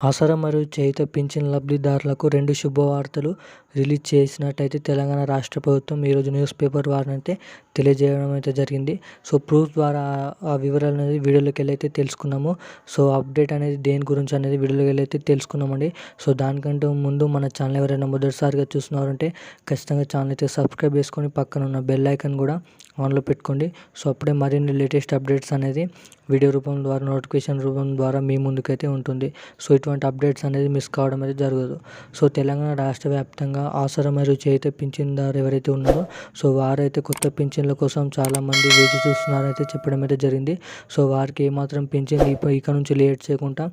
ఆసరా మరియు చేయూత పింఛన్ లబ్ధిదారులకు 2 శుభవార్తలు రిలీజ్ చేసినట్టయితే తెలంగాణ రాష్ట్ర ప్రభుత్వం ఈరోజు న్యూస్ పేపర్ ద్వారా అయితే తెలియజేయడం అయితే జరిగింది. సో ప్రూఫ్ ద్వారా ఆ వివరాలు అనేది వీడియోలోకి వెళ్ళి అయితే తెలుసుకున్నాము. సో అప్డేట్ అనేది దేని గురించి అనేది వీడియోలోకి వెళ్ళి అయితే తెలుసుకున్నామండి. సో దానికంటే ముందు మన ఛానల్ ఎవరైనా మొదటిసారిగా చూస్తున్నారంటే ఖచ్చితంగా ఛానల్ అయితే సబ్స్క్రైబ్ చేసుకొని పక్కన ఉన్న బెల్ ఐకాన్ కూడా ఆన్లో పెట్టుకోండి. సో అప్పుడే మరిన్ని లేటెస్ట్ అప్డేట్స్ అనేది వీడియో రూపం ద్వారా నోటిఫికేషన్ రూపం ద్వారా మీ ముందుకైతే ఉంటుంది. సో ఇటువంటి అప్డేట్స్ అనేది మిస్ కావడం అయితే జరగదు. సో తెలంగాణ రాష్ట్ర వ్యాప్తంగా ఆసరా మరియు చేయూత పింఛన్దారు ఎవరైతే ఉన్నారో సో వారైతే కొత్త పింఛన్ల కోసం చాలామంది వేచి చూస్తున్నారైతే చెప్పడం అయితే జరిగింది. సో వారికి ఏమాత్రం పింఛన్ ఇక నుంచి లేట్ చేయకుండా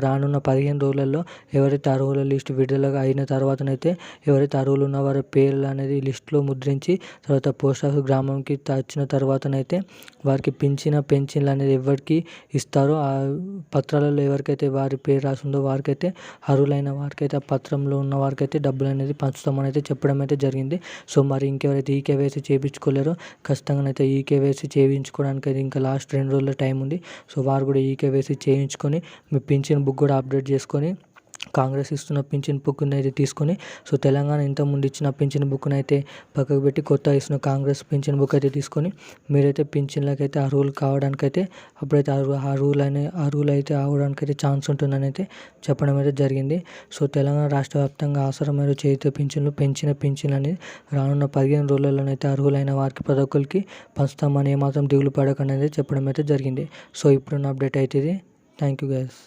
రానున్న 15 రోజులలో ఎవరైతే అర్హుల లిస్ట్ విడుదల అయిన తర్వాతనైతే ఎవరైతే అర్హులు ఉన్న వారి పేర్లు అనేది లిస్టులో ముద్రించి తర్వాత పోస్ట్ ఆఫీస్ గ్రామంకి వచ్చిన తర్వాతనైతే వారికి పెన్షన్లు అనేది ఎవరికి ఇస్తారో ఆ పత్రాలలో ఎవరికైతే వారి పేరు రాసి ఉందో వారికైతే అర్హులైన వారికైతే ఆ పత్రంలో ఉన్న వారికైతే డబ్బులు అనేది పంచుతామని అయితే చెప్పడం అయితే జరిగింది. సో మరి ఇంకెవరైతే ఈకేవైసీ చేయించుకోలేరో ఖచ్చితంగానైతే ఈకేవైసీ చేయించుకోవడానికి అయితే ఇంకా లాస్ట్ 2 రోజుల టైం ఉంది. సో వారు కూడా ఈకేవైసీ చేయించుకొని మీ పింఛన్ బుక్ కూడా అప్డేట్ చేసుకొని కాంగ్రెస్ ఇస్తున్న పింఛన్ బుక్ని అయితే తీసుకొని సో తెలంగాణ ఇంతకుముందు ఇచ్చిన పింఛన్ బుక్ని అయితే పక్కకు పెట్టి కొత్త ఇస్తున్న కాంగ్రెస్ పింఛన్ బుక్ అయితే తీసుకొని మీరైతే పింఛన్లకి అయితే అర్హులు కావడానికైతే అప్పుడైతే అర్హులైతే అవడానికైతే ఛాన్స్ ఉంటుందని అయితే చెప్పడం అయితే జరిగింది. సో తెలంగాణ రాష్ట్ర వ్యాప్తంగా ఆసరా మరియు చేయూత పింఛన్ అనేది రానున్న 15 రోజులలోనైతే అర్హులైన వారికి ప్రతి ఒక్కరికి పంచుతామని ఏమాత్రం దిగులు పడకండి అనేది చెప్పడం అయితే జరిగింది. సో ఇప్పుడున్న అప్డేట్ అయితే ఇది. Thank you guys.